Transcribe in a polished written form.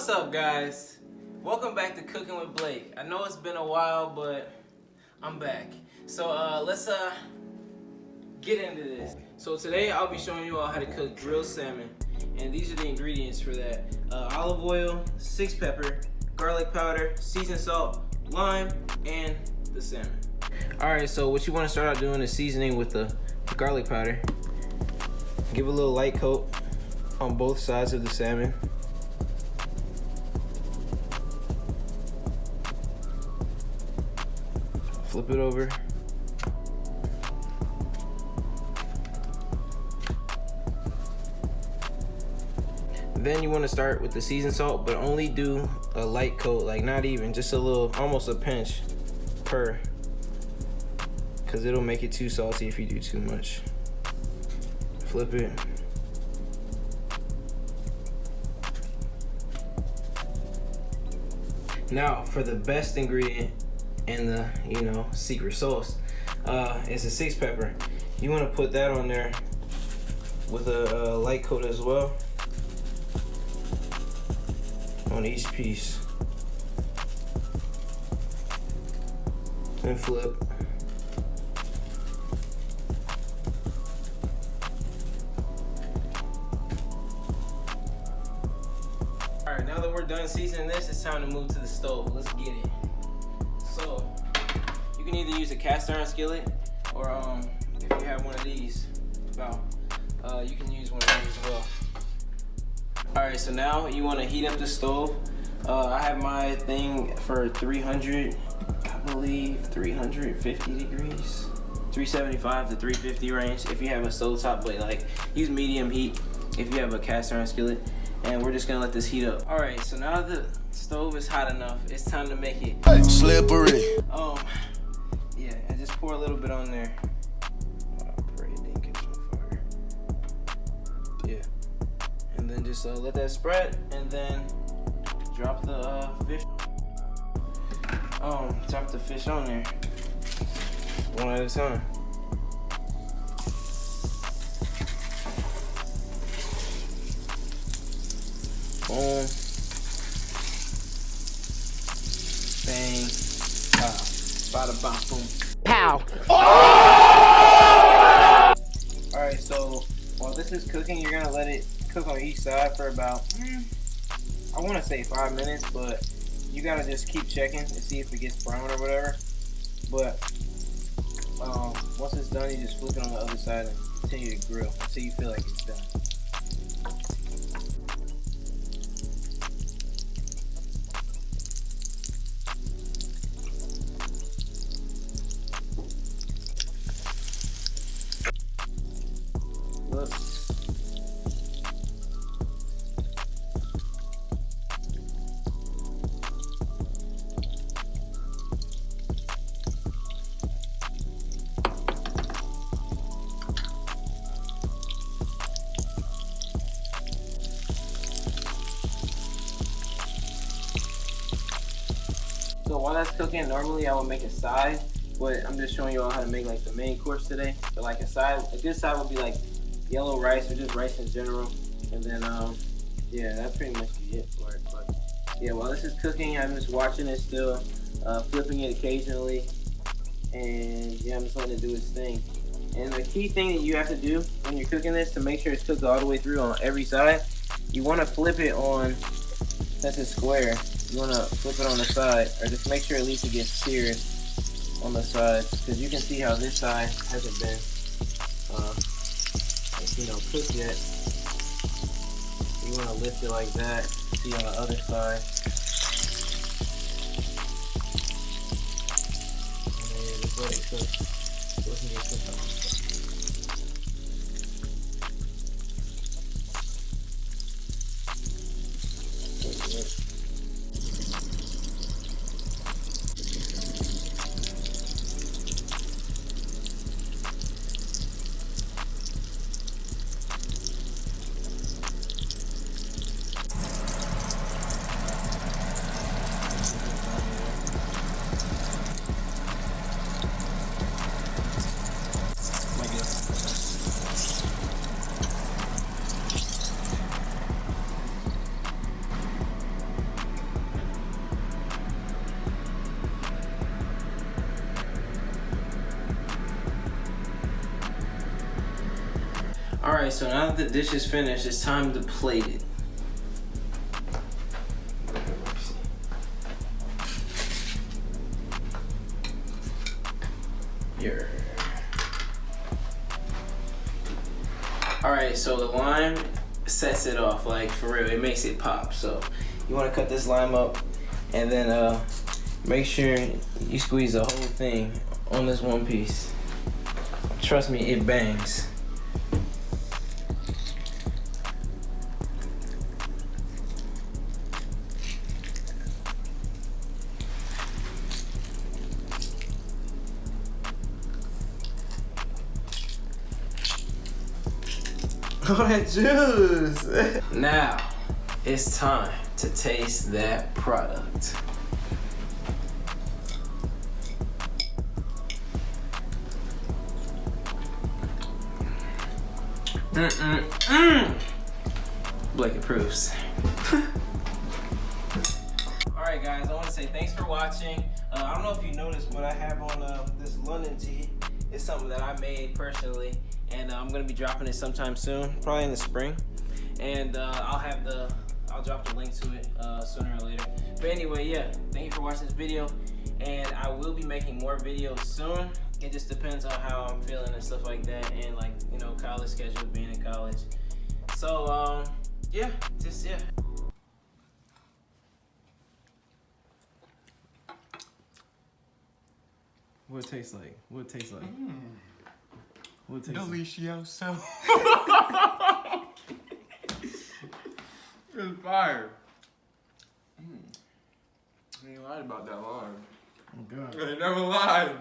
What's up, guys? Welcome back to Cooking with Blake. I know it's been a while, but I'm back. So let's get into this. So today I'll be showing you all how to cook grilled salmon, and these are the ingredients for that: olive oil, 6 pepper, garlic powder, seasoned salt, lime, and the salmon. All right, so what you want to start out doing is seasoning with the garlic powder. Give a little light coat on both sides of the salmon. Flip it over. Then you want to start with the seasoned salt, but only do a light coat, like not even, just a little, almost a pinch per, because it'll make it too salty if you do too much. Flip it. Now for the best ingredient and the secret sauce, is the 6 pepper. You want to put that on there with a light coat as well on each piece, and flip. All right, now that we're done seasoning this, it's time to move to the stove. Let's get it. So you can either use a cast iron skillet, or if you have one of these, you can use one of these as well. All right, so now you want to heat up the stove. I have my thing for 300, I believe 350 degrees, 375 to 350 range. If you have a stovetop, but like use medium heat if you have a cast iron skillet. And we're just gonna let this heat up. All right, so now the stove is hot enough, it's time to make it slippery. Yeah, and just pour a little bit on there. Pray it didn't catch on fire. Yeah, and then just let that spread, and then drop the fish. Drop the fish on there, one at a time. Boom. Bang. Bada bop boom. Pow. Alright, so while this is cooking, you're gonna let it cook on each side for about, I wanna say 5 minutes, but you gotta just keep checking and see if it gets brown or whatever. But once it's done, you just flip it on the other side and continue to grill until you feel like it's done. Look. So while that's cooking, normally I would make a side, but I'm just showing you all how to make like the main course today. So like a good side would be like yellow rice or just rice in general, and then yeah, that's pretty much it for it. But yeah, while this is cooking, I'm just watching it still, flipping it occasionally, and yeah, I'm just letting it do its thing. And the key thing that you have to do when you're cooking this to make sure it's cooked all the way through on every side, you want to flip it on, since it's square, you want to flip it on the side, or just make sure at least it gets seared on the sides, because you can see how this side hasn't been cooked yet. You want to lift it like that, see on the other side, and then you just let it cook. So it can get cooked on the side. Alright, so now that the dish is finished, it's time to plate it. Here. Alright, so the lime sets it off, like for real, it makes it pop. So you want to cut this lime up and then make sure you squeeze the whole thing on this one piece. Trust me, it bangs. All that juice. Now, it's time to taste that product. Blake approves. Alright guys, I want to say thanks for watching. I don't know if you noticed, but I have on this London tea. It's something that I made personally, and I'm gonna be dropping it sometime soon, probably in the spring. And I'll drop the link to it sooner or later. But anyway, yeah, thank you for watching this video, and I will be making more videos soon. It just depends on how I'm feeling and stuff like that, and like, you know, college schedule, being in college. So yeah. What it tastes like? What it tastes like? What it tastes Delicioso. It's fire. You ain't lied about that lime. Oh God. I never lied.